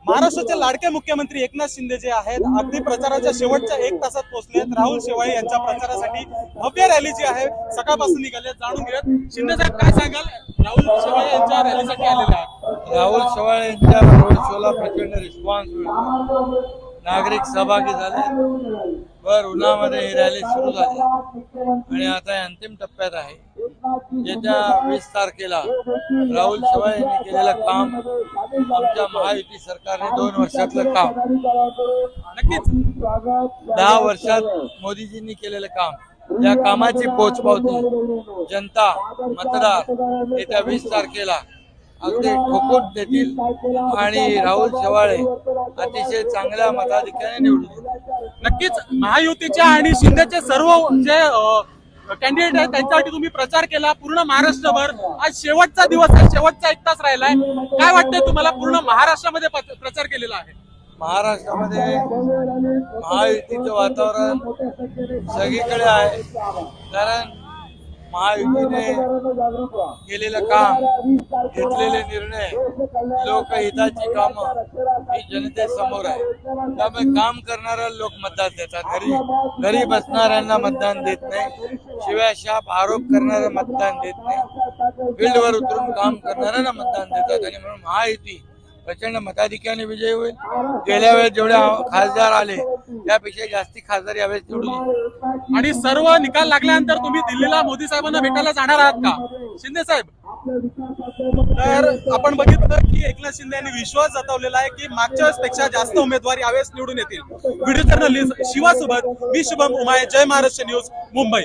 महाराष्ट्राचे लाडके मुख्यमंत्री एकनाथ शिंदे जे आहेत अगदी प्रचाराच्या शेवटच्या 1 तासात पोहोचलेत। राहुल शेवाळे यांच्या प्रचारासाठी भव्य रॅली जी आहे सकाळपासून निघाली। जाणून घेऊयात शिंदे साहेब काय सांगाल, राहुल शेवाळे यांच्या रॅलीसाठी आलेले आहात। राहुल शेवाळे यांच्या रोड शोला प्रचंड रिस्पॉन्स मिळतो, नागरिक सहभागी झाले, भर उन्हामध्ये ही रॅली सुरू झाली आणि आता अंतिम टप्प्यात आहे। येत्या 20 तारखेला राहुल शेवाळे यांनी केलेलं काम, आमच्या महायुती सरकारने 2 वर्षातलं काम, नक्कीच 10 वर्षात मोदीजींनी केलेलं काम, या कामाची पोचपावती जनता मतदार येत्या 20 तारखेला अगदी ठोकून देतील आणि राहुल शेवाळे अतिशय चांगल्या मताधिक्याने निवडून येतील। नक्कीच महायुतीच्या आणि शिंदेचे सर्व जे कॅन्डिडेट आहेत त्यांच्यासाठी तुम्ही प्रचार केला पूर्ण महाराष्ट्रभर। आज शेवटचा दिवस आहे, शेवटचा 1 तास राहिलाय, काय वाटतंय तुम्हाला? पूर्ण महाराष्ट्रामध्ये प्रचार केलेला आहे। महाराष्ट्रामध्ये महायुतीचं वातावरण सगळीकडे आहे, कारण महायुतीने केलेलं काम, घेतलेले निर्णय, लोकहिताची कामं ही जनतेसमोर आहे। त्यामुळे काम करणारा लोक मतदान देतात, घरी बसणाऱ्यांना मतदान देत नाही, शिवाय शाप आरोप करणारा मतदान देत नाही, फील्डवर उतरून काम करणाऱ्यांना मतदान देतात आणि म्हणून महायुती प्रचंड मताधिक्याने विजयी होईल। गेल्या वेळेस जेवढे खासदार आले त्यापेक्षा जास्ती खासदार यावेळेस निवडून येईल। आणि सर्व निकाल लागल्यानंतर तुम्ही दिल्लीला मोदी साहेबांना भेटायला जाणार आहात का शिंदे साहेब? तर आपण बघितलं की एकनाथ शिंदे यांनी विश्वास जतावलेला आहे की मागच्या वेळेसपेक्षा जास्त उमेदवार यावेळेस निवडून येतील। व्हिडिओ जर्नलिस्ट शिवासोबत मी शुभम उमाय, जय महाराष्ट्र न्यूज, मुंबई।